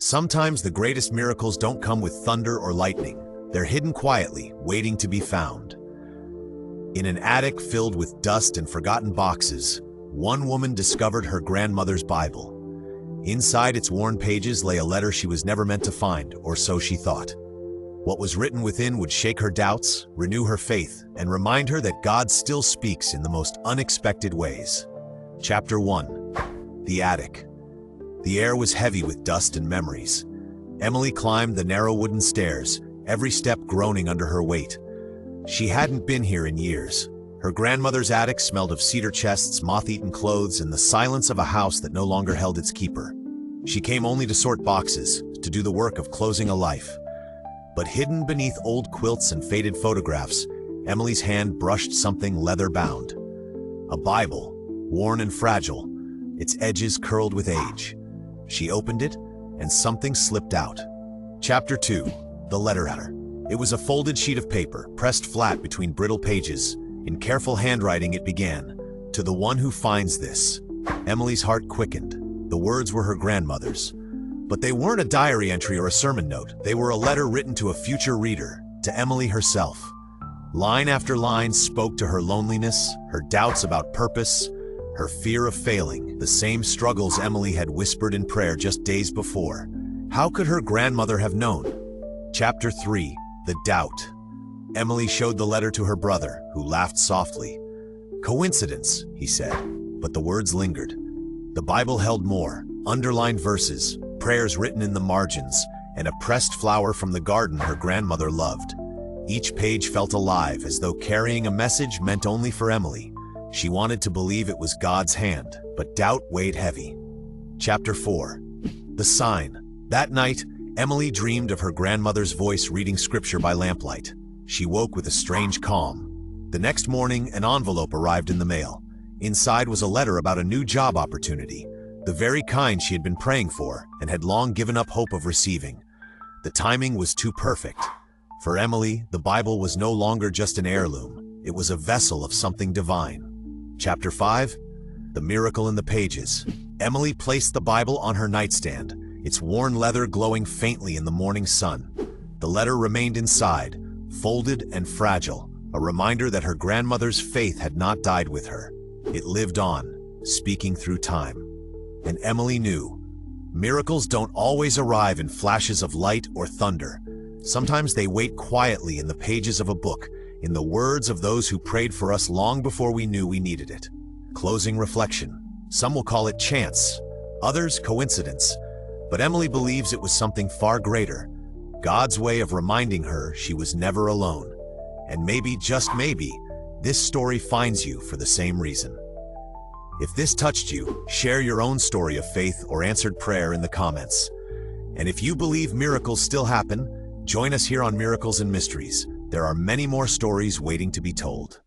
Sometimes the greatest miracles don't come with thunder or lightning. They're hidden quietly, waiting to be found. In an attic filled with dust and forgotten boxes, one woman discovered her grandmother's Bible. Inside its worn pages lay a letter she was never meant to find, or so she thought. What was written within would shake her doubts, renew her faith, and remind her that God still speaks in the most unexpected ways. Chapter 1. The Attic. The air was heavy with dust and memories. Emily climbed the narrow wooden stairs, every step groaning under her weight. She hadn't been here in years. Her grandmother's attic smelled of cedar chests, moth-eaten clothes, and the silence of a house that no longer held its keeper. She came only to sort boxes, to do the work of closing a life. But hidden beneath old quilts and faded photographs, Emily's hand brushed something leather-bound. A Bible, worn and fragile, its edges curled with age. She opened it, and something slipped out. Chapter 2. The Letter. It was a folded sheet of paper, pressed flat between brittle pages. In careful handwriting it began, "To the one who finds this." Emily's heart quickened. The words were her grandmother's. But they weren't a diary entry or a sermon note. They were a letter written to a future reader, to Emily herself. Line after line spoke to her loneliness, her doubts about purpose, her fear of failing, the same struggles Emily had whispered in prayer just days before. How could her grandmother have known? Chapter 3. The Doubt. Emily showed the letter to her brother, who laughed softly. "Coincidence," he said, but the words lingered. The Bible held more, underlined verses, prayers written in the margins, and a pressed flower from the garden her grandmother loved. Each page felt alive, as though carrying a message meant only for Emily. She wanted to believe it was God's hand, but doubt weighed heavy. Chapter 4. The Sign. That night, Emily dreamed of her grandmother's voice reading scripture by lamplight. She woke with a strange calm. The next morning, an envelope arrived in the mail. Inside was a letter about a new job opportunity, the very kind she had been praying for and had long given up hope of receiving. The timing was too perfect. For Emily, the Bible was no longer just an heirloom. It was a vessel of something divine. Chapter 5. The Miracle in the Pages. Emily placed the Bible on her nightstand, its worn leather glowing faintly in the morning sun. The letter remained inside, folded and fragile, a reminder that her grandmother's faith had not died with her. It lived on, speaking through time. And Emily knew, miracles don't always arrive in flashes of light or thunder. Sometimes they wait quietly in the pages of a book, in the words of those who prayed for us long before we knew we needed it. Closing reflection. Some will call it chance, others coincidence. But Emily believes it was something far greater, God's way of reminding her she was never alone. And maybe, just maybe, this story finds you for the same reason. If this touched you, share your own story of faith or answered prayer in the comments. And if you believe miracles still happen, join us here on Miracles and Mysteries. There are many more stories waiting to be told.